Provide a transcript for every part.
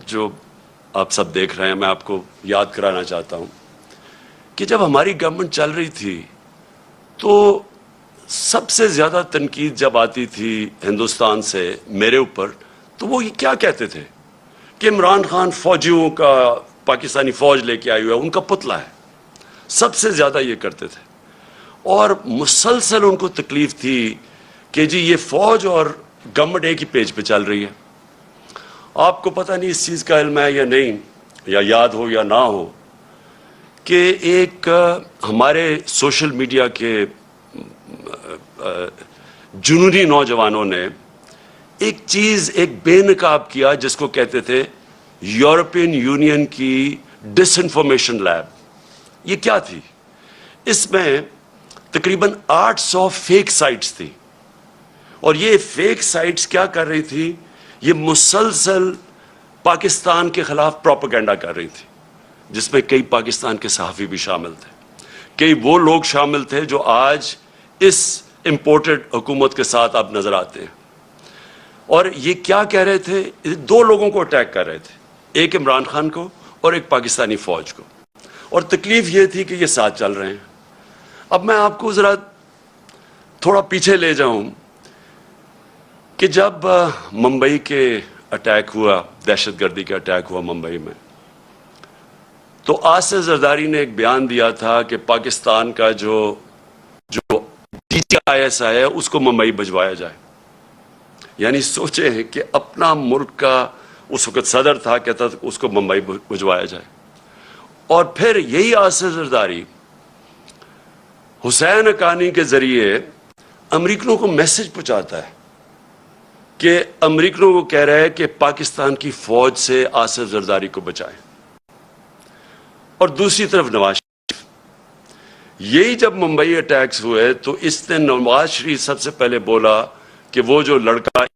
جو آپ سب دیکھ رہے ہیں میں آپ کو یاد کرانا چاہتا ہوں کہ جب ہماری گورنمنٹ چل رہی تھی تو سب سے زیادہ تنقید جب آتی تھی ہندوستان سے میرے اوپر تو وہ یہ کیا کہتے تھے کہ عمران خان فوجیوں کا پاکستانی فوج لے کے آئی ہوا ہے، ان کا پتلا ہے. سب سے زیادہ یہ کرتے تھے اور مسلسل ان کو تکلیف تھی کہ جی یہ فوج اور گورنمنٹ ایک ہی پیج پہ چل رہی ہے. آپ کو پتہ نہیں اس چیز کا علم ہے یا نہیں، یا یاد ہو یا نہ ہو، کہ ایک ہمارے سوشل میڈیا کے جنونی نوجوانوں نے ایک چیز ایک بے نقاب کیا جس کو کہتے تھے یورپین یونین کی ڈس انفارمیشن لیب. یہ کیا تھی؟ اس میں تقریباً 800 فیک سائٹس تھی اور یہ فیک سائٹس کیا کر رہی تھی؟ یہ مسلسل پاکستان کے خلاف پروپیگنڈا کر رہی تھی، جس میں کئی پاکستان کے صحافی بھی شامل تھے، کئی وہ لوگ شامل تھے جو آج اس امپورٹڈ حکومت کے ساتھ اب نظر آتے ہیں. اور یہ کیا کہہ رہے تھے؟ دو لوگوں کو اٹیک کر رہے تھے، ایک عمران خان کو اور ایک پاکستانی فوج کو، اور تکلیف یہ تھی کہ یہ ساتھ چل رہے ہیں. اب میں آپ کو ذرا تھوڑا پیچھے لے جاؤں کہ جب ممبئی کے اٹیک ہوا، دہشت گردی کا اٹیک ہوا ممبئی میں، تو آصف زرداری نے ایک بیان دیا تھا کہ پاکستان کا جو DCISI ہے اس کو ممبئی بھجوایا جائے. یعنی سوچیں کہ اپنا ملک کا اس وقت صدر تھا، کہتا تھا اس کو ممبئی بھجوایا جائے. اور پھر یہی آصف زرداری حسین حقانی کے ذریعے امریکنوں کو میسج پہنچاتا ہے کہ امریکنوں کو کہہ رہا ہے کہ پاکستان کی فوج سے آصف زرداری کو بچائیں. اور دوسری طرف نواز شریف، یہی جب ممبئی اٹیکس ہوئے تو اس نے نواز شریف سب سے پہلے بولا کہ وہ جو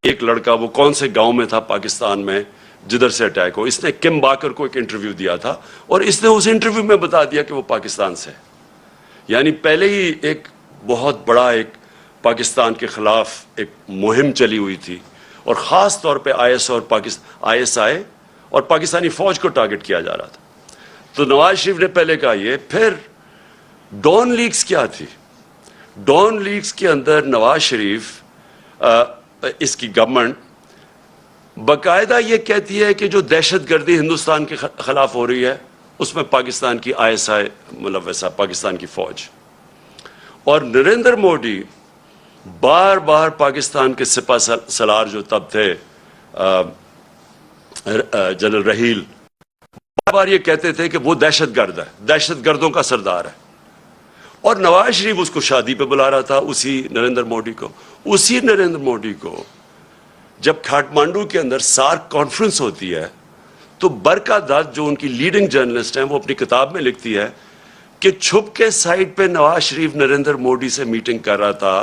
ایک لڑکا وہ کون سے گاؤں میں تھا پاکستان میں جدھر سے اٹیک ہو. اس نے کم باکر کو ایک انٹرویو دیا تھا اور اس نے اس انٹرویو میں بتا دیا کہ وہ پاکستان سے ہے. یعنی پہلے ہی ایک بہت بڑا ایک پاکستان کے خلاف ایک مہم چلی ہوئی تھی اور خاص طور پہ ISI اور پاکستانی فوج کو ٹارگٹ کیا جا رہا تھا. تو نواز شریف نے پہلے کہا یہ. پھر ڈون لیکس کیا تھی؟ ڈون لیکس کے اندر نواز شریف اس کی گورنمنٹ باقاعدہ یہ کہتی ہے کہ جو دہشت گردی ہندوستان کے خلاف ہو رہی ہے اس میں پاکستان کی ISI ملوث ہے، پاکستان کی فوج. اور نریندر مودی بار بار پاکستان کے سپہ سالار جو تب تھے جنرل رحیل، بار بار یہ کہتے تھے کہ وہ دہشت گرد ہے، دہشت گردوں کا سردار ہے. اور نواز شریف اس کو شادی پہ بلا رہا تھا، اسی نریندر مودی کو جب کھاٹمانڈو کے اندر سارک کانفرنس ہوتی ہے تو برکا دت جو ان کی لیڈنگ جرنلسٹ ہیں وہ اپنی کتاب میں لکھتی ہے کہ چھپ کے سائٹ پہ نواز شریف نریندر مودی سے میٹنگ کر رہا تھا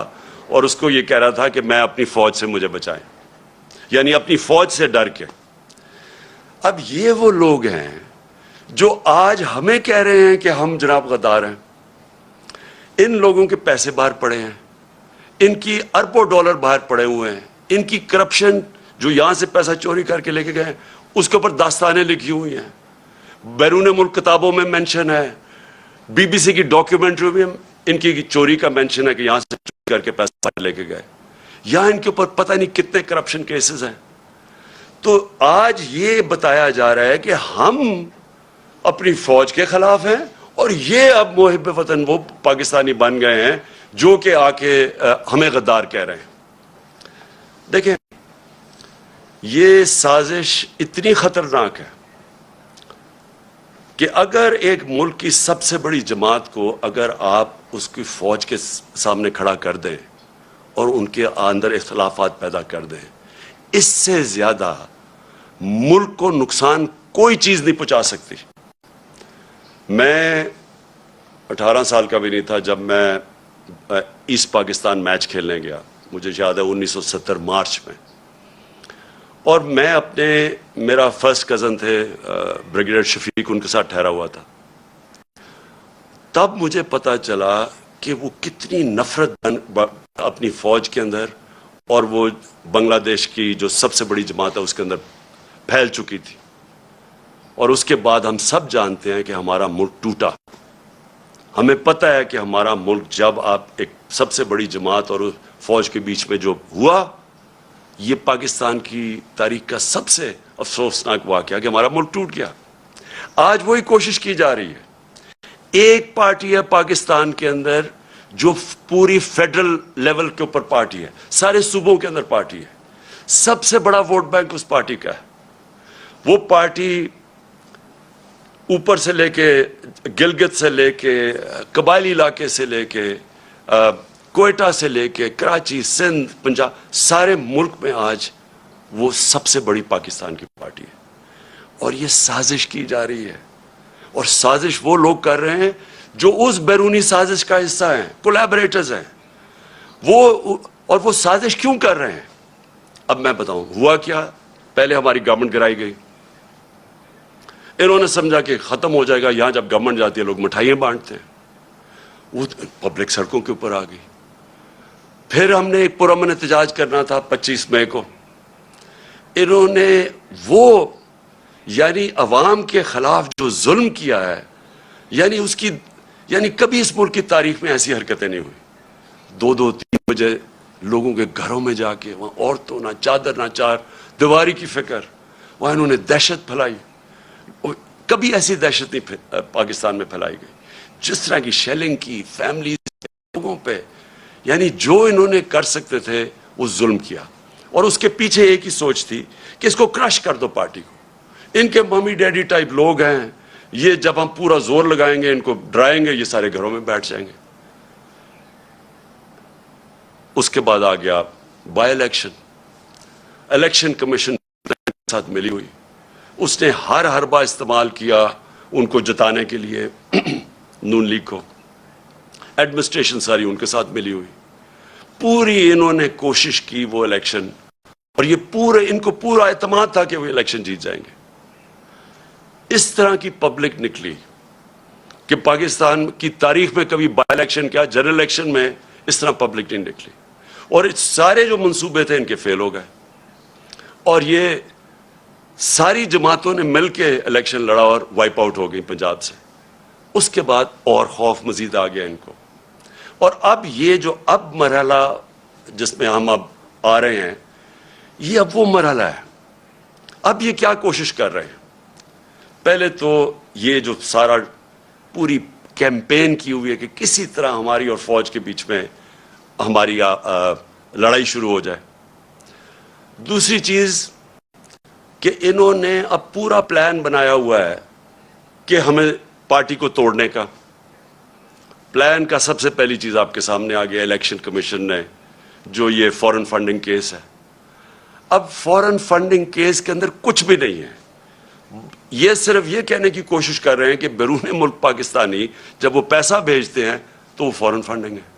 اور اس کو یہ کہہ رہا تھا کہ میں اپنی فوج سے مجھے بچائیں، یعنی اپنی فوج سے ڈر کے. اب یہ وہ لوگ ہیں جو آج ہمیں کہہ رہے ہیں کہ ہم جناب غدار ہیں. ان لوگوں کے پیسے باہر پڑے ہیں، ان کی اربوں ڈالر باہر پڑے ہوئے ہیں، ان کی کرپشن جو یہاں سے پیسہ چوری کر کے لے کے گئے اس کے اوپر داستانیں لکھی ہوئی ہیں، بیرون ملک کتابوں میں مینشن ہے، BBC کی ڈاکیومنٹری میں ان کی چوری کا مینشن ہے کہ یہاں سے چوری کر کے پیسہ لے کے گئے. یہاں ان کے اوپر پتہ نہیں کتنے کرپشن کیسز ہیں. تو آج یہ بتایا جا رہا ہے کہ ہم اپنی فوج کے خلاف ہیں اور یہ اب محب وطن وہ پاکستانی بن گئے ہیں جو کہ آ کے ہمیں غدار کہہ رہے ہیں. دیکھیں یہ سازش اتنی خطرناک ہے کہ اگر ایک ملک کی سب سے بڑی جماعت کو اگر آپ اس کی فوج کے سامنے کھڑا کر دیں اور ان کے اندر اختلافات پیدا کر دیں، اس سے زیادہ ملک کو نقصان کوئی چیز نہیں پہنچا سکتی. میں 18 سال کا بھی نہیں تھا جب میں ایسٹ پاکستان میچ کھیلنے گیا، مجھے یاد ہے 1970 مارچ میں، اور میں میرا فرسٹ کزن تھے بریگیڈیئر شفیق، ان کے ساتھ ٹھہرا ہوا تھا. تب مجھے پتا چلا کہ وہ کتنی نفرت اپنی فوج کے اندر اور وہ بنگلہ دیش کی جو سب سے بڑی جماعت ہے اس کے اندر پھیل چکی تھی. اور اس کے بعد ہم سب جانتے ہیں کہ ہمارا ملک ٹوٹا. ہمیں پتہ ہے کہ ہمارا ملک جب آپ ایک سب سے بڑی جماعت اور فوج کے بیچ میں جو ہوا, یہ پاکستان کی تاریخ کا سب سے افسوسناک واقعہ کہ ہمارا ملک ٹوٹ گیا. آج وہی کوشش کی جا رہی ہے. ایک پارٹی ہے پاکستان کے اندر جو پوری فیڈرل لیول کے اوپر پارٹی ہے, سارے صوبوں کے اندر پارٹی ہے, سب سے بڑا ووٹ بینک اس پارٹی کا ہے. وہ پارٹی اوپر سے لے کے گلگت سے لے کے قبائلی علاقے سے لے کے کوئٹہ سے لے کے کراچی, سندھ, پنجاب, سارے ملک میں آج وہ سب سے بڑی پاکستان کی پارٹی ہے. اور یہ سازش کی جا رہی ہے, اور سازش وہ لوگ کر رہے ہیں جو اس بیرونی سازش کا حصہ ہیں, کولیبریٹرز ہیں وہ. اور وہ سازش کیوں کر رہے ہیں اب میں بتاؤں. ہوا کیا, پہلے ہماری گورنمنٹ گرائی گئی, انہوں نے سمجھا کہ ختم ہو جائے گا, یہاں جب گورنمنٹ جاتی ہے لوگ مٹھائیاں بانٹتے ہیں, وہ پبلک سڑکوں کے اوپر آ گئی. پھر ہم نے ایک پرامن احتجاج کرنا تھا 25 مئی کو, انہوں نے وہ یعنی عوام کے خلاف جو ظلم کیا ہے, یعنی کبھی اس ملک کی تاریخ میں ایسی حرکتیں نہیں ہوئی. 2-2-3 بجے لوگوں کے گھروں میں جا کے, وہاں عورتوں نہ چادر نہ چار دیواری کی فکر, وہاں انہوں نے دہشت پھیلائی. کبھی ایسی دہشت نہیں پاکستان میں پھیلائی گئی جس طرح کی شیلنگ کی فیملیز لوگوں پہ. یعنی جو انہوں نے کر سکتے تھے وہ ظلم کیا, اور اس کے پیچھے ایک ہی سوچ تھی کہ اس کو کرش کر دو پارٹی کو. ان کے ممی ڈیڈی ٹائپ لوگ ہیں, یہ جب ہم پورا زور لگائیں گے, ان کو ڈرائیں گے, یہ سارے گھروں میں بیٹھ جائیں گے. اس کے بعد آ گیا بائی الیکشن. الیکشن کمیشن کے ساتھ ملی ہوئی, اس نے ہر حربہ استعمال کیا ان کو جتانے کے لیے نون لیگ کو. ایڈمنسٹریشن ساری ان کے ساتھ ملی ہوئی, پوری انہوں نے کوشش کی وہ الیکشن, اور یہ ان کو پورا اعتماد تھا کہ وہ الیکشن جیت جائیں گے. اس طرح کی پبلک نکلی کہ پاکستان کی تاریخ میں کبھی بائی الیکشن کیا, جنرل الیکشن میں اس طرح پبلک نہیں نکلی, اور سارے جو منصوبے تھے ان کے فیل ہو گئے. اور یہ ساری جماعتوں نے مل کے الیکشن لڑا اور وائپ آؤٹ ہو گئی پنجاب سے. اس کے بعد اور خوف مزید آ گیا ان کو. اور اب یہ جو اب مرحلہ جس میں ہم اب آ رہے ہیں, یہ اب وہ مرحلہ ہے. اب یہ کیا کوشش کر رہے ہیں, پہلے تو یہ جو سارا پوری کیمپین کی ہوئی ہے کہ کسی طرح ہماری اور فوج کے بیچ میں ہماری لڑائی شروع ہو جائے. دوسری چیز کہ انہوں نے اب پورا پلان بنایا ہوا ہے کہ ہمیں پارٹی کو توڑنے کا. پلان کا سب سے پہلی چیز آپ کے سامنے آ گیا الیکشن کمیشن نے, جو یہ فورن فنڈنگ کیس ہے. اب فورن فنڈنگ کیس کے اندر کچھ بھی نہیں ہے. یہ صرف یہ کہنے کی کوشش کر رہے ہیں کہ بیرون ملک پاکستانی جب وہ پیسہ بھیجتے ہیں تو وہ فورن فنڈنگ ہے.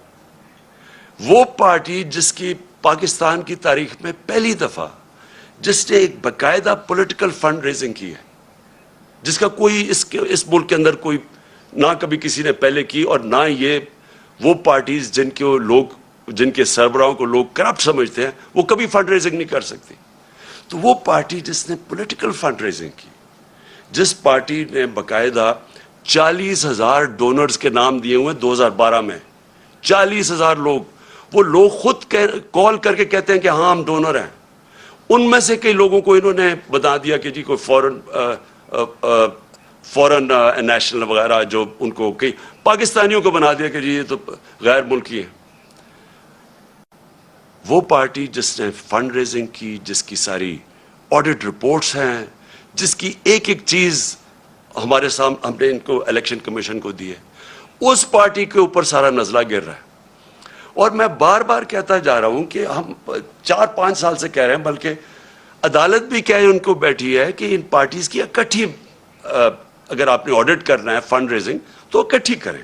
وہ پارٹی جس کی پاکستان کی تاریخ میں پہلی دفعہ جس نے ایک باقاعدہ پولیٹیکل فنڈ ریزنگ کی ہے, جس کا کوئی اس ملک کے اندر کوئی نہ کبھی کسی نے پہلے کی, اور نہ یہ وہ پارٹیز جن کے سربراہوں کو لوگ کرپٹ سمجھتے ہیں, وہ کبھی فنڈ ریزنگ نہیں کر سکتی. تو وہ پارٹی جس نے پولیٹیکل فنڈ ریزنگ کی, جس پارٹی نے باقاعدہ 40,000 ڈونرز کے نام دیے ہوئے 2012 میں, 40,000 لوگ, وہ لوگ خود کال کر کے کہتے ہیں کہ ہاں ہم ڈونر ہیں. ان میں سے کئی لوگوں کو انہوں نے بتا دیا کہ جی کوئی فورن نیشنل وغیرہ, جو ان کو کئی پاکستانیوں کو بنا دیا کہ جی یہ تو غیر ملکی ہیں. وہ پارٹی جس نے فنڈ ریزنگ کی, جس کی ساری آڈٹ رپورٹس ہیں, جس کی ایک ایک چیز ہمارے سامنے ہم نے ان کو الیکشن کمیشن کو دی ہے, اس پارٹی کے اوپر سارا نزلہ گر رہا ہے. اور میں بار بار کہتا جا رہا ہوں کہ ہم 4-5 سال سے کہہ رہے ہیں, بلکہ عدالت بھی کہہ ان کو بیٹھی ہے کہ ان پارٹیز کی اکٹھی, اگر آپ نے آڈٹ کرنا ہے فنڈ ریزنگ تو اکٹھی کریں.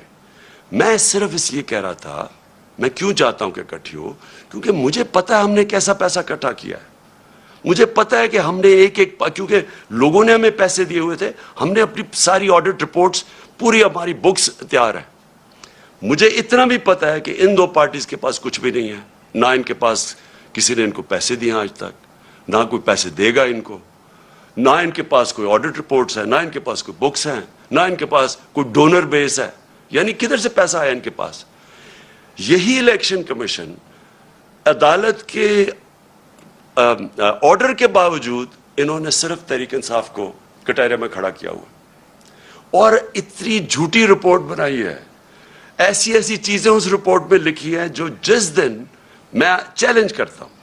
میں صرف اس لیے کہہ رہا تھا, میں کیوں چاہتا ہوں کہ اکٹھی ہو, کیونکہ مجھے پتہ ہے ہم نے کیسا پیسہ اکٹھا کیا ہے. مجھے پتہ ہے کہ ہم نے کیونکہ لوگوں نے ہمیں پیسے دیے ہوئے تھے, ہم نے اپنی ساری آڈٹ رپورٹس, پوری ہماری بکس تیار ہے. مجھے اتنا بھی پتہ ہے کہ ان 2 پارٹیز کے پاس کچھ بھی نہیں ہے, نہ ان کے پاس کسی نے ان کو پیسے دیے آج تک, نہ کوئی پیسے دے گا ان کو, نہ ان کے پاس کوئی آڈٹ رپورٹس ہیں، نہ ان کے پاس کوئی بکس ہیں، نہ ان کے پاس کوئی ڈونر بیس ہے. یعنی کدھر سے پیسہ آیا ان کے پاس؟ یہی الیکشن کمیشن عدالت کے آرڈر کے باوجود انہوں نے صرف تحریک انصاف کو کٹہرے میں کھڑا کیا ہوا اور اتنی جھوٹی رپورٹ بنائی ہے، ایسی ایسی چیزیں اس رپورٹ میں لکھی ہیں جو جس دن میں چیلنج کرتا ہوں،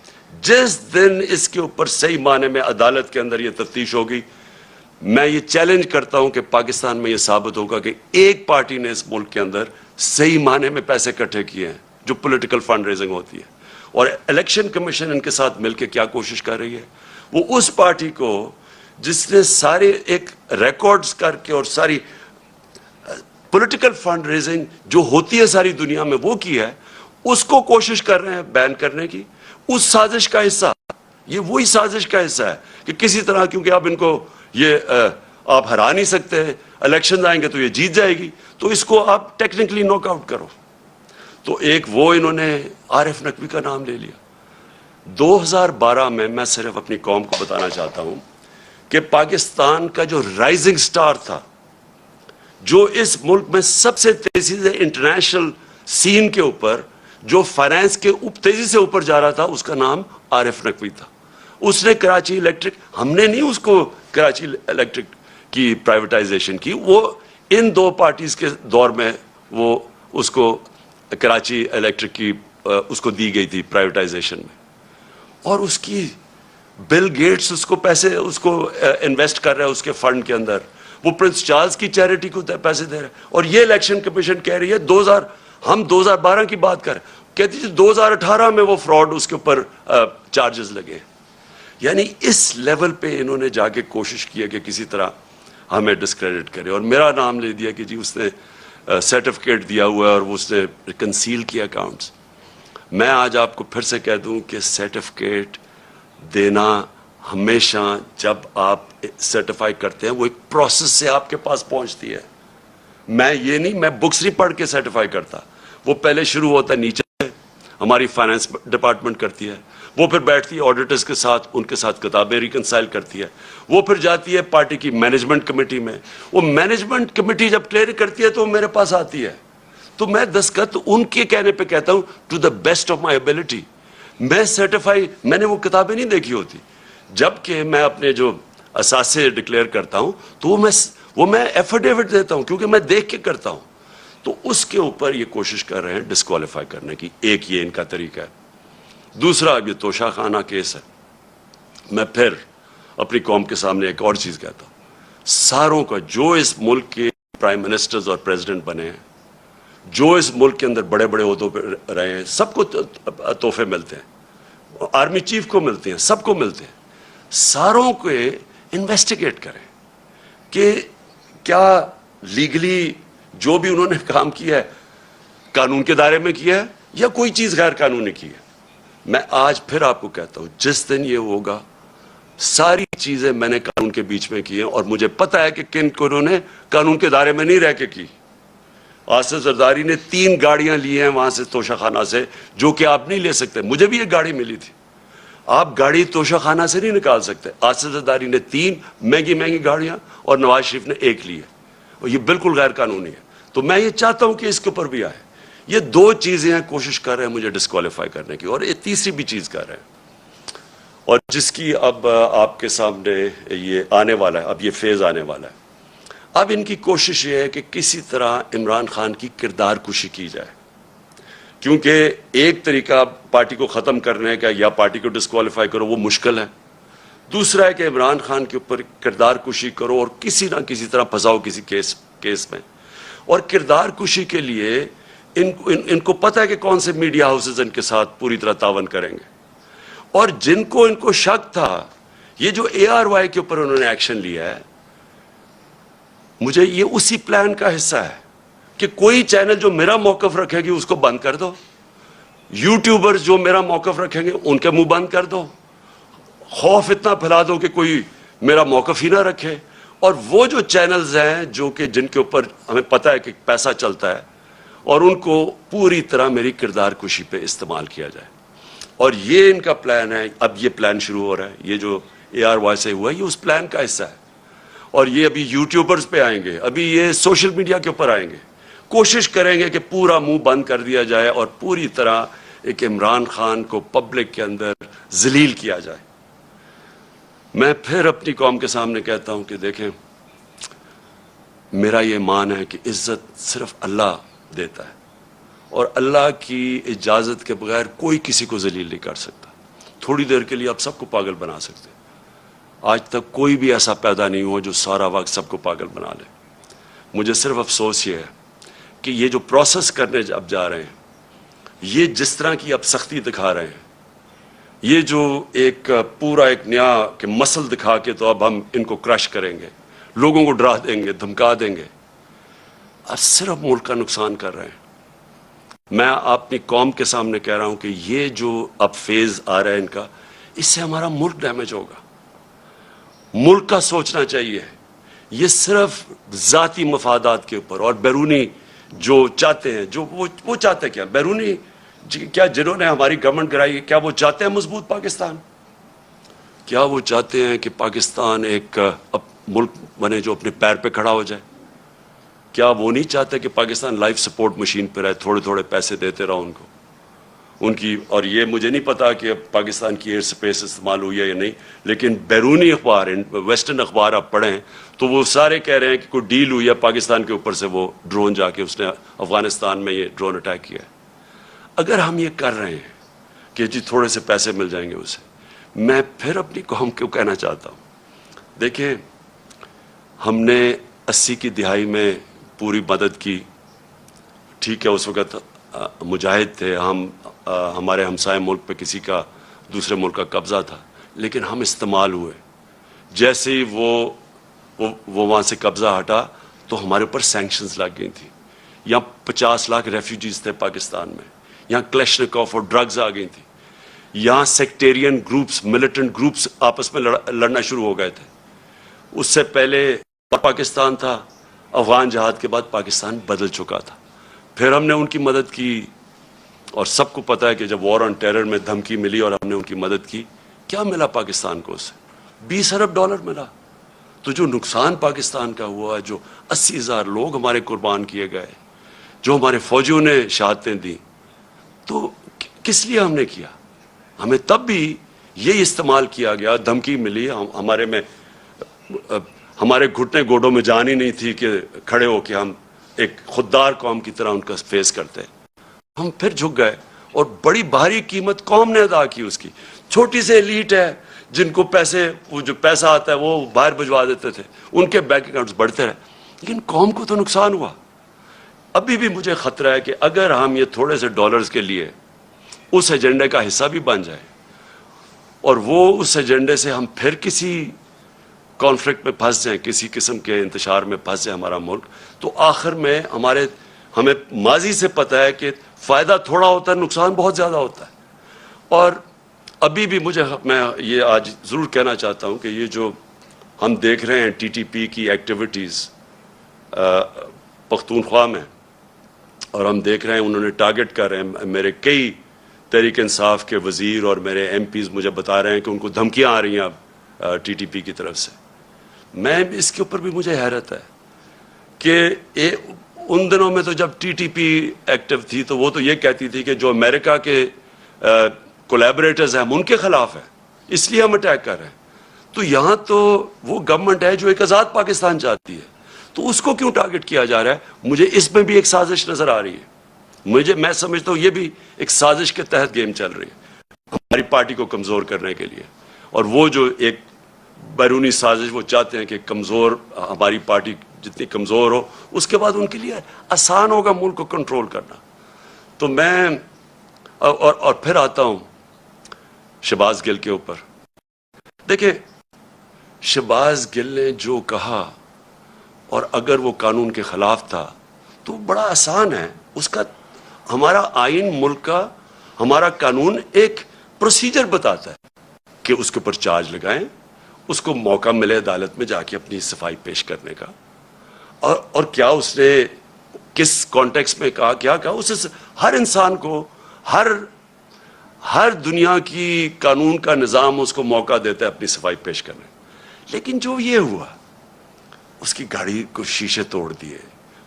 جس دن اس کے اوپر صحیح معنی میں عدالت کے اندر یہ تفتیش ہوگی، میں یہ چیلنج کرتا ہوں کہ پاکستان میں یہ ثابت ہوگا کہ ایک پارٹی نے اس ملک کے اندر صحیح معنی میں پیسے اکٹھے کیے ہیں جو پولیٹیکل فنڈ ریزنگ ہوتی ہے. اور الیکشن کمیشن ان کے ساتھ مل کے کیا کوشش کر رہی ہے، وہ اس پارٹی کو جس نے سارے ایک ریکارڈز کر کے اور ساری پولیٹیکل فنڈ ریزنگ جو ہوتی ہے ساری دنیا میں وہ کی ہے، اس کو کوشش کر رہے ہیں بین کرنے کی. اس سازش کا حصہ، یہ وہی سازش کا حصہ ہے کہ کسی طرح، کیونکہ اب ان کو یہ آپ ہرا نہیں سکتے، الیکشن آئیں گے تو یہ جیت جائے گی، تو اس کو آپ ٹیکنیکلی ناک آؤٹ کرو. تو ایک وہ انہوں نے عارف نقوی کا نام لے لیا. 2012 میں صرف اپنی قوم کو بتانا چاہتا ہوں کہ پاکستان کا جو رائزنگ سٹار تھا، جو اس ملک میں سب سے تیزی سے انٹرنیشنل سین کے اوپر جو فائنانس کے تیزی سے اوپر جا رہا تھا، اس کا نام عارف نقوی تھا. اس نے کراچی الیکٹرک، ہم نے نہیں اس کو کراچی الیکٹرک کی پرائیویٹائزیشن کی، وہ ان دو پارٹیز کے دور میں وہ اس کو کراچی الیکٹرک کی اس کو دی گئی تھی پرائیویٹائزیشن میں. اور اس کی بل گیٹس اس کو پیسے اس کو انویسٹ کر رہا ہے اس کے فنڈ کے اندر، وہ پرنس چارلز کی چیریٹی کو پیسے دے رہا ہے. اور یہ الیکشن کمیشن کہہ رہی ہے ہم 2012 کی بات کریں، کہتی ہے 2018 میں وہ فراڈ اس کے اوپر چارجز لگے. یعنی اس لیول پہ انہوں نے جا کے کوشش کی ہے کہ کسی طرح ہمیں ڈسکریڈٹ کرے، اور میرا نام لے دیا کہ جی اس نے سرٹیفکیٹ دیا ہوا ہے اور اس نے کنسیل کیا اکاؤنٹس. میں آج آپ کو پھر سے کہہ دوں کہ سرٹیفکیٹ دینا ہمیشہ، جب آپ سرٹیفائی کرتے ہیں، وہ ایک پروسیس سے آپ کے پاس پہنچتی ہے. میں بکس نہیں پڑھ کے سرٹیفائی کرتا، وہ پہلے شروع ہوتا ہے نیچے، ہماری فائنانس ڈپارٹمنٹ کرتی ہے، وہ پھر بیٹھتی ہے آڈیٹرز کے ساتھ، ان کے ساتھ کتابیں ریکنسائل کرتی ہے، وہ پھر جاتی ہے پارٹی کی مینجمنٹ کمیٹی میں، وہ مینجمنٹ کمیٹی جب کلیئر کرتی ہے تو وہ میرے پاس آتی ہے، تو میں دستخط ان کے کہنے پہ کہتا ہوں to the best of my ability. میں سرٹیفائی، میں نے وہ کتابیں نہیں دیکھی ہوتی، جبکہ میں اپنے جو اثاثے ڈکلیئر کرتا ہوں تو وہ میں ایفیڈیوٹ دیتا ہوں، کیونکہ میں دیکھ کے کرتا ہوں. تو اس کے اوپر یہ کوشش کر رہے ہیں ڈسکوالیفائی کرنے کی. ایک یہ ان کا طریقہ ہے. دوسرا یہ توشہ خانہ کیس ہے. میں پھر اپنی قوم کے سامنے ایک اور چیز کہتا ہوں، ساروں کا جو اس ملک کے پرائم منسٹرز اور پریزیڈنٹ بنے ہیں، جو اس ملک کے اندر بڑے بڑے عہدوں پہ رہے ہیں، سب کو تحفے ملتے ہیں، آرمی چیف کو ملتے ہیں، سب کو ملتے ہیں. ساروں کو انویسٹیگیٹ کریں کہ کیا لیگلی جو بھی انہوں نے کام کیا ہے قانون کے دائرے میں کیا ہے یا کوئی چیز غیر قانونی کی ہے. میں آج پھر آپ کو کہتا ہوں، جس دن یہ ہوگا، ساری چیزیں میں نے قانون کے بیچ میں کی ہیں، اور مجھے پتا ہے کہ کن کو انہوں نے قانون کے دائرے میں نہیں رہ کے کی. آصف زرداری نے 3 گاڑیاں لی ہیں وہاں سے توشہ خانہ سے، جو کہ آپ نہیں لے سکتے. مجھے بھی ایک گاڑی ملی تھی، آپ گاڑی توشہ خانہ سے نہیں نکال سکتے. آصف زرداری نے 3 مہنگی گاڑیاں اور نواز شریف نے 1 لی ہے، اور یہ بالکل غیر قانونی ہے. تو میں یہ چاہتا ہوں کہ اس کے اوپر بھی آئے. یہ 2 چیزیں ہیں کوشش کر رہے ہیں مجھے ڈسکوالیفائی کرنے کی، اور یہ تیسری بھی چیز کر رہے ہیں، اور جس کی اب آپ کے سامنے یہ آنے والا ہے، اب یہ فیز آنے والا ہے. اب ان کی کوشش یہ ہے کہ کسی طرح عمران خان کی کردار کشی کی جائے، کیونکہ ایک طریقہ پارٹی کو ختم کرنے کا یا پارٹی کو ڈسکوالیفائی کرو وہ مشکل ہے. دوسرا ہے کہ عمران خان کے اوپر کردار کشی کرو اور کسی نہ کسی طرح پھنساؤ کسی کیس میں. اور کردار کشی کے لیے ان کو پتہ ہے کہ کون سے میڈیا ہاؤسز ان کے ساتھ پوری طرح تعاون کریں گے، اور جن کو ان کو شک تھا، یہ جو ARY کے اوپر انہوں نے ایکشن لیا ہے، مجھے یہ اسی پلان کا حصہ ہے کہ کوئی چینل جو میرا موقف رکھے گی اس کو بند کر دو، یوٹیوبرز جو میرا موقف رکھیں گے ان کے منہ بند کر دو، خوف اتنا پھیلا دو کہ کوئی میرا موقف ہی نہ رکھے. اور وہ جو چینلز ہیں جو کہ جن کے اوپر ہمیں پتہ ہے کہ پیسہ چلتا ہے، اور ان کو پوری طرح میری کردار کشی پہ استعمال کیا جائے. اور یہ ان کا پلان ہے. اب یہ پلان شروع ہو رہا ہے. یہ جو ARY سے ہوا ہے، یہ اس پلان کا حصہ ہے. اور یہ ابھی یوٹیوبرز پہ آئیں گے، ابھی یہ سوشل میڈیا کے اوپر آئیں گے، کوشش کریں گے کہ پورا منہ بند کر دیا جائے اور پوری طرح ایک عمران خان کو پبلک کے اندر ذلیل کیا جائے. میں پھر اپنی قوم کے سامنے کہتا ہوں کہ دیکھیں، میرا یہ ایمان ہے کہ عزت صرف اللہ دیتا ہے، اور اللہ کی اجازت کے بغیر کوئی کسی کو ذلیل نہیں کر سکتا. تھوڑی دیر کے لیے آپ سب کو پاگل بنا سکتے ہیں، آج تک کوئی بھی ایسا پیدا نہیں ہوا جو سارا وقت سب کو پاگل بنا لے. مجھے صرف افسوس یہ ہے کہ یہ جو پروسیس کرنے اب جا رہے ہیں، یہ جس طرح کی اب سختی دکھا رہے ہیں، یہ جو ایک پورا ایک نیا کہ مسل دکھا کے تو اب ہم ان کو کرش کریں گے، لوگوں کو ڈرا دیں گے، دھمکا دیں گے، اب صرف ملک کا نقصان کر رہے ہیں. میں اپنی قوم کے سامنے کہہ رہا ہوں کہ یہ جو اب فیز آ رہا ہے ان کا، اس سے ہمارا ملک ڈیمیج ہوگا. ملک کا سوچنا چاہیے. یہ صرف ذاتی مفادات کے اوپر اور بیرونی جو چاہتے ہیں، جو وہ چاہتے ہیں کیا بیرونی کیا جنہوں نے ہماری گورنمنٹ گرائی، کیا وہ چاہتے ہیں مضبوط پاکستان؟ کیا وہ چاہتے ہیں کہ پاکستان ایک ملک بنے جو اپنے پیر پہ کھڑا ہو جائے؟ کیا وہ نہیں چاہتے کہ پاکستان لائف سپورٹ مشین پہ رہے، تھوڑے تھوڑے پیسے دیتے رہو ان کو، ان کی؟ اور یہ مجھے نہیں پتا کہ اب پاکستان کی ایئر سپیس استعمال ہوئی ہے یا نہیں، لیکن بیرونی اخبار، ویسٹرن اخبار آپ پڑھیں تو وہ سارے کہہ رہے ہیں کہ کوئی ڈیل ہوئی ہے پاکستان کے اوپر سے، وہ ڈرون جا کے اس نے افغانستان میں یہ ڈرون اٹیک کیا ہے. اگر ہم یہ کر رہے ہیں کہ جی تھوڑے سے پیسے مل جائیں گے اسے، میں پھر اپنی قوم کو کہنا چاہتا ہوں، دیکھیں ہم نے 80 کی دہائی میں پوری مدد کی، ٹھیک ہے اس وقت مجاہد تھے ہم، ہمارے ہمسائے ملک پہ کسی کا دوسرے ملک کا قبضہ تھا، لیکن ہم استعمال ہوئے. جیسے ہی وہ وہاں سے قبضہ ہٹا تو ہمارے اوپر سینکشنز لگ گئی تھیں. یہاں 50 لاکھ ریفیوجیز تھے پاکستان میں، یہاں کلیشنکوف اور ڈرگز آ گئی تھیں، یہاں سیکٹیرین گروپس، ملیٹنٹ گروپس آپس میں لڑنا شروع ہو گئے تھے. اس سے پہلے پاکستان تھا، افغان جہاد کے بعد پاکستان بدل چکا تھا. پھر ہم نے ان کی مدد کی، اور سب کو پتا ہے کہ جب وار آن ٹیرر میں دھمکی ملی اور ہم نے ان کی مدد کی، کیا ملا پاکستان کو؟ اسے $20 ارب ملا. تو جو نقصان پاکستان کا ہوا، جو 80,000 لوگ ہمارے قربان کیے گئے، جو ہمارے فوجیوں نے شہادتیں دی، تو کس لیے ہم نے کیا؟ ہمیں تب بھی یہی استعمال کیا گیا، دھمکی ملی، ہمارے میں ہمارے گھٹنے گوڑوں میں جان ہی نہیں تھی کہ کھڑے ہو کے ہم ایک خوددار قوم کی طرح ان کا فیس کرتے. ہم پھر جھک گئے اور بڑی بھاری قیمت قوم نے ادا کی اس کی. چھوٹی سے ایلیٹ ہے جن کو پیسے، وہ جو پیسہ آتا ہے وہ باہر بھجوا دیتے تھے، ان کے بینک اکاؤنٹس بڑھتے رہے، لیکن قوم کو تو نقصان ہوا. ابھی بھی مجھے خطرہ ہے کہ اگر ہم یہ تھوڑے سے ڈالرز کے لیے اس ایجنڈے کا حصہ بھی بن جائے اور وہ اس ایجنڈے سے ہم پھر کسی کانفلکٹ میں پھنس جائیں، کسی قسم کے انتشار میں پھنس جائے ہمارا ملک، تو آخر میں ہمیں ماضی سے پتہ ہے کہ فائدہ تھوڑا ہوتا ہے، نقصان بہت زیادہ ہوتا ہے. اور ابھی بھی میں یہ آج ضرور کہنا چاہتا ہوں کہ یہ جو ہم دیکھ رہے ہیں ٹی ٹی پی کی ایکٹیویٹیز پختونخوا میں، اور ہم دیکھ رہے ہیں انہوں نے ٹارگٹ کر رہے ہیں، میرے کئی تحریک انصاف کے وزیر اور میرے ایم پیز مجھے بتا رہے ہیں کہ ان کو دھمکیاں آ رہی ہیں اب ٹی ٹی پی کی طرف سے. میں اس کے اوپر بھی مجھے حیرت ہے کہ ان دنوں میں تو جب ٹی ٹی پی ایکٹیو تھی تو وہ تو یہ کہتی تھی کہ جو امریکہ کے کولیبریٹرز ہیں ہم ان کے خلاف ہیں، اس لیے ہم اٹیک کر رہے ہیں. تو یہاں تو وہ گورنمنٹ ہے جو ایک آزاد پاکستان چاہتی ہے، تو اس کو کیوں ٹارگٹ کیا جا رہا ہے؟ مجھے اس میں بھی ایک سازش نظر آ رہی ہے. میں سمجھتا ہوں یہ بھی ایک سازش کے تحت گیم چل رہی ہے ہماری پارٹی کو کمزور کرنے کے لیے. اور وہ جو ایک بیرونی سازش وہ چاہتے ہیں کہ کمزور ہماری پارٹی جتنی کمزور ہو، اس کے بعد ان کے لیے آسان ہوگا ملک کو کنٹرول کرنا. تو میں اور پھر آتا ہوں شہباز گل کے اوپر. دیکھیں شہباز گل نے جو کہا، اور اگر وہ قانون کے خلاف تھا تو بڑا آسان ہے. اس کا ہمارا آئین، ملک کا ہمارا قانون ایک پروسیجر بتاتا ہے کہ اس کے اوپر چارج لگائیں، اس کو موقع ملے عدالت میں جا کے اپنی صفائی پیش کرنے کا. اور کیا اس نے کس کانٹیکس میں کہا، کیا کہا، اسے ہر انسان کو ہر دنیا کی قانون کا نظام اس کو موقع دیتا ہے اپنی صفائی پیش کرنے. لیکن جو یہ ہوا, اس کی گاڑی کو شیشے توڑ دیے,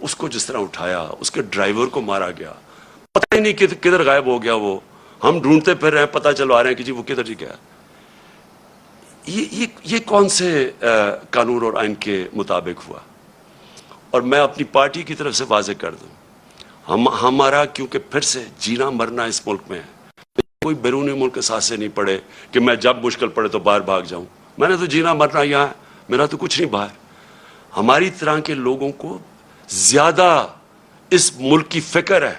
اس کو جس طرح اٹھایا, اس کے ڈرائیور کو مارا گیا, پتہ ہی نہیں کدھر غائب ہو گیا وہ, ہم ڈھونڈتے پھر رہے ہیں, پتہ چلوا رہے ہیں کہ جی وہ کدھر جی گیا. یہ کون سے قانون اور آئین کے مطابق ہوا؟ اور میں اپنی پارٹی کی طرف سے واضح کر دوں, ہمارا کیونکہ پھر سے جینا مرنا اس ملک میں ہے, کوئی بیرونی ملک کے ساتھ سے نہیں پڑے کہ میں جب مشکل پڑے تو باہر بھاگ جاؤں. میں نے تو جینا مرنا یہاں ہے, میرا تو کچھ نہیں باہر. ہماری طرح کے لوگوں کو زیادہ اس ملک کی فکر ہے,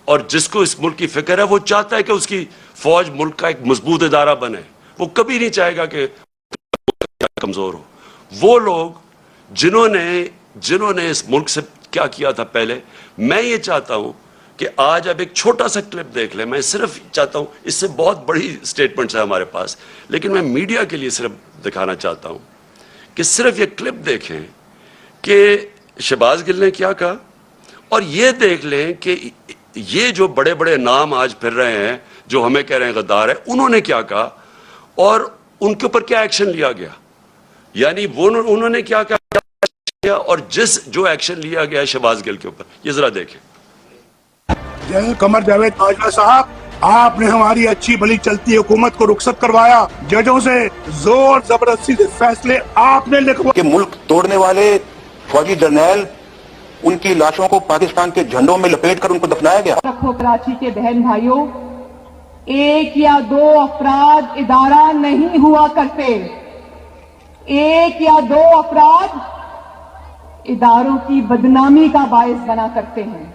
اور جس کو اس ملک کی فکر ہے وہ چاہتا ہے کہ اس کی فوج ملک کا ایک مضبوط ادارہ بنے. وہ کبھی نہیں چاہے گا کہ کمزور ہو. وہ لوگ جنہوں نے اس ملک سے کیا کیا تھا پہلے, میں یہ چاہتا ہوں کہ آج اب ایک چھوٹا سا کلپ دیکھ لیں. میں صرف چاہتا ہوں, اس سے بہت بڑی سٹیٹمنٹس ہیں ہمارے پاس, لیکن میں میڈیا کے لیے صرف دکھانا چاہتا ہوں کہ صرف یہ کلپ دیکھیں کہ شہباز گل نے کیا کہا, اور یہ دیکھ لیں کہ یہ جو بڑے بڑے نام آج پھر رہے ہیں جو ہمیں کہہ رہے ہیں غدار ہے, انہوں نے کیا کہا اور ان کے اوپر کیا ایکشن لیا گیا. یعنی انہوں نے کیا کہا اور جو ایکشن لیا گیا ہے شہباز گل کے اوپر, یہ ذرا دیکھیں. قمر جاوید باجوہ صاحب, آپ نے ہماری اچھی بھلی چلتی حکومت کو رخصت کروایا, ججوں سے زور زبردستی سے فیصلے آپ نے لکھوا کہ ملک توڑنے والے فوجی جرنیل, ان کی لاشوں کو پاکستان کے جھنڈوں میں لپیٹ کر ان کو دفنایا گیا. رکھو کراچی کے بہن بھائیوں, ایک یا دو افراد ادارہ نہیں ہوا کرتے. ایک یا دو افراد اداروں کی بدنامی کا باعث بنا کرتے ہیں,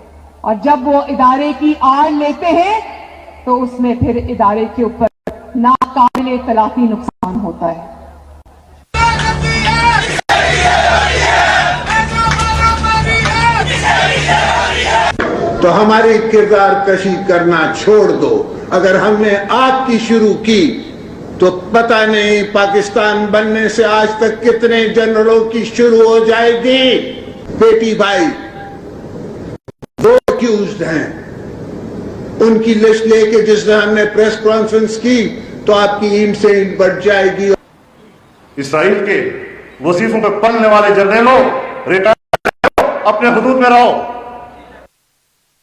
اور جب وہ ادارے کی آڑ لیتے ہیں تو اس میں پھر ادارے کے اوپر ناقابل تلافی نقصان ہوتا ہے. تو ہماری کردار کشی کرنا چھوڑ دو. اگر ہم نے آپ کی شروع کی تو پتہ نہیں پاکستان بننے سے آج تک کتنے جنرلوں کی شروع ہو جائے گی. بیٹی بھائی دو ایکیوزڈ ہیں, ان کی لسٹ لے کے جس نے ہم نے پریس کانفرنس کی تو آپ کی اینٹ سے اینٹ بڑھ جائے گی. اسرائیل کے وظیفوں پہ پلنے والے جرنیلوں, ریٹائر اپنے حدود میں رہو.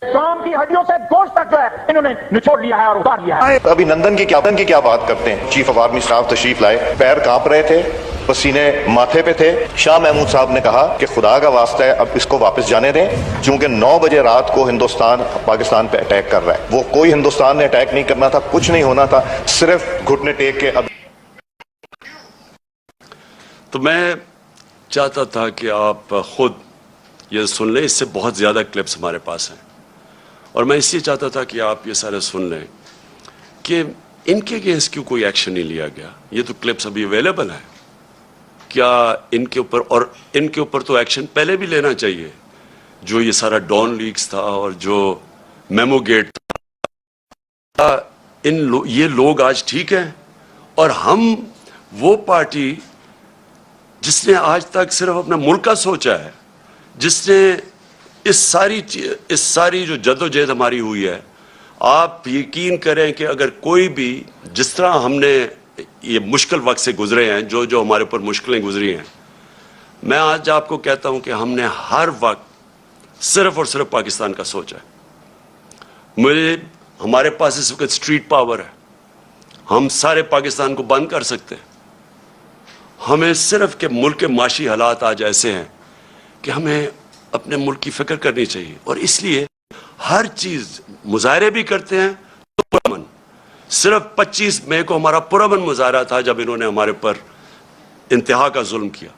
کام کی ہڈیوں سے گوشت تک جو ہے انہوں نے نچوڑ لیا ہے اور اتار لیا ہے. ابھی نندن کی کیا بات کرتے ہیں. چیف آف آرمی اسٹاف تشریف لائے, پیر کانپ رہے تھے, پسینے ماتھے پہ تھے. شاہ محمود صاحب نے کہا کہ خدا کا واسطہ ہے اب اس کو واپس جانے دیں, چونکہ 9 بجے رات کو ہندوستان پاکستان پہ اٹیک کر رہا ہے. وہ کوئی ہندوستان نے اٹیک نہیں کرنا تھا, کچھ نہیں ہونا تھا, صرف گھٹنے ٹیک کے. اب تو میں چاہتا تھا کہ آپ خود یہ سن لیں, اس سے بہت زیادہ کلپس ہمارے پاس ہیں, اور میں اس لیے چاہتا تھا کہ آپ یہ سارے سن لیں کہ ان کے اگینسٹ کیوں کوئی ایکشن نہیں لیا گیا. یہ تو کلپس ابھی اویلیبل ہیں, کیا ان کے اوپر, اور ان کے اوپر تو ایکشن پہلے بھی لینا چاہیے. جو یہ سارا ڈان لیکس تھا اور جو میمو گیٹ تھا, یہ لوگ آج ٹھیک ہیں, اور ہم وہ پارٹی جس نے آج تک صرف اپنا ملک کا سوچا ہے, جس نے اس ساری جو جدوجہد ہماری ہوئی ہے, آپ یقین کریں کہ اگر کوئی بھی, جس طرح ہم نے یہ مشکل وقت سے گزرے ہیں, جو ہمارے اوپر مشکلیں گزری ہیں, میں آج آپ کو کہتا ہوں کہ ہم نے ہر وقت صرف اور صرف پاکستان کا سوچا ہے. ہمارے پاس اس وقت سٹریٹ پاور ہے, ہم سارے پاکستان کو بند کر سکتے ہیں. ہمیں صرف کہ ملک کے معاشی حالات آج ایسے ہیں کہ ہمیں اپنے ملک کی فکر کرنی چاہیے, اور اس لیے ہر چیز مظاہرے بھی کرتے ہیں. پرامن صرف 25 مئی کو ہمارا پرامن مظاہرہ تھا جب انہوں نے ہمارے پر انتہا کا ظلم کیا.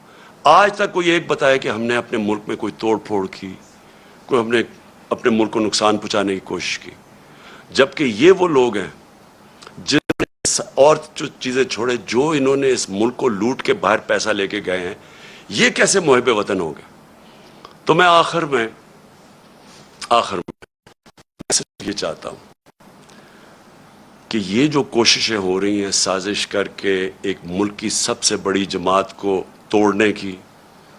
آج تک کوئی ایک بتایا کہ ہم نے اپنے ملک میں کوئی توڑ پھوڑ کی, کوئی ہم نے اپنے ملک کو نقصان پہنچانے کی کوشش کی, جبکہ یہ وہ لوگ ہیں جن نے اور جو چیزیں چھوڑے, جو انہوں نے اس ملک کو لوٹ کے باہر پیسہ لے کے گئے ہیں. یہ کیسے محب وطن ہو گئے؟ تو میں آخر میں صرف یہ چاہتا ہوں کہ یہ جو کوششیں ہو رہی ہیں سازش کر کے ایک ملک کی سب سے بڑی جماعت کو توڑنے کی,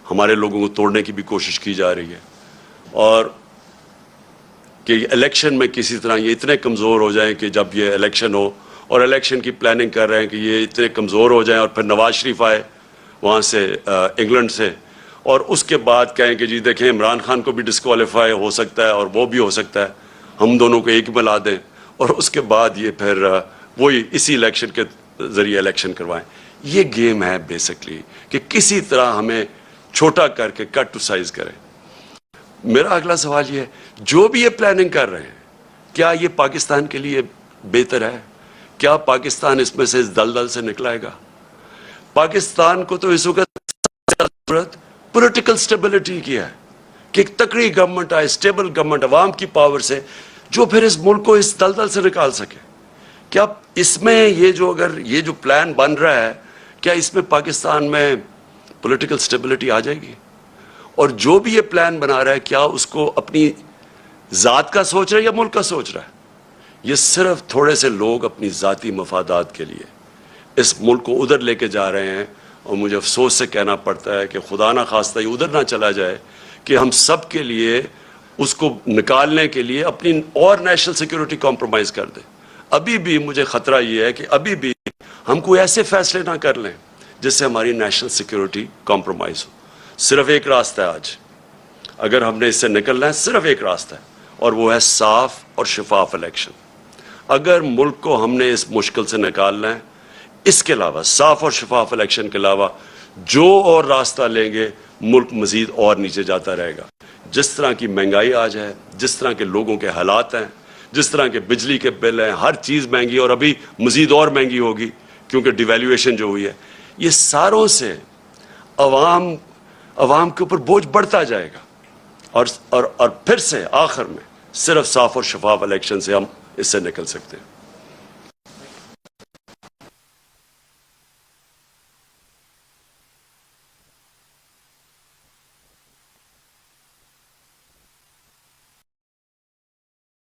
ہمارے لوگوں کو توڑنے کی بھی کوشش کی جا رہی ہے, اور کہ الیکشن میں کسی طرح یہ اتنے کمزور ہو جائیں کہ جب یہ الیکشن ہو اور الیکشن کی پلاننگ کر رہے ہیں کہ یہ اتنے کمزور ہو جائیں اور پھر نواز شریف آئے وہاں سے انگلینڈ سے اور اس کے بعد کہیں کہ جی دیکھیں عمران خان کو بھی ڈسکوالیفائی ہو سکتا ہے اور وہ بھی ہو سکتا ہے، ہم دونوں کو ایک ملا دیں اور اس کے بعد یہ پھر وہی اسی الیکشن کے ذریعے الیکشن کروائیں. یہ گیم ہے بیسکلی کہ کسی طرح ہمیں چھوٹا کر کے کٹ ٹو سائز کریں. میرا اگلا سوال یہ ہے جو بھی یہ پلاننگ کر رہے ہیں کیا یہ پاکستان کے لیے بہتر ہے؟ کیا پاکستان اس میں سے اس دلدل سے نکلائے گا؟ پاکستان کو تو اس وقت ضرورت پولیٹیکل سٹیبلٹی کی ہے کہ ایک تکڑی گورنمنٹ آئے، سٹیبل گورنمنٹ عوام کی پاور سے جو پھر اس ملک کو اس دلدل سے نکال سکے. کیا اس میں یہ جو پلان بن رہا ہے کیا اس میں پاکستان میں پولیٹیکل سٹیبلٹی آ جائے گی؟ اور جو بھی یہ پلان بنا رہا ہے کیا اس کو اپنی ذات کا سوچ رہا ہے یا ملک کا سوچ رہا ہے؟ یہ صرف تھوڑے سے لوگ اپنی ذاتی مفادات کے لیے اس ملک کو ادھر لے کے جا رہے ہیں اور مجھے افسوس سے کہنا پڑتا ہے کہ خدا نہ خواستہ یہ ادھر نہ چلا جائے کہ ہم سب کے لیے اس کو نکالنے کے لیے اپنی اور نیشنل سیکیورٹی کمپرومائز کر دیں. ابھی بھی مجھے خطرہ یہ ہے کہ ابھی بھی ہم کوئی ایسے فیصلے نہ کر لیں جس سے ہماری نیشنل سیکیورٹی کمپرومائز ہو. صرف ایک راستہ ہے آج اگر ہم نے اس سے نکلنا ہے، صرف ایک راستہ ہے اور وہ ہے صاف اور شفاف الیکشن. اگر ملک کو ہم نے اس مشکل سے نکالنا ہے، اس کے علاوہ صاف اور شفاف الیکشن کے علاوہ جو اور راستہ لیں گے ملک مزید اور نیچے جاتا رہے گا. جس طرح کی مہنگائی آج ہے، جس طرح کے لوگوں کے حالات ہیں، جس طرح کے بجلی کے بل ہیں، ہر چیز مہنگی اور ابھی مزید اور مہنگی ہوگی کیونکہ ڈیویلیویشن جو ہوئی ہے، یہ ساروں سے عوام کے اوپر بوجھ بڑھتا جائے گا اور پھر سے آخر میں صرف صاف اور شفاف الیکشن سے ہم اس سے نکل سکتے ہیں.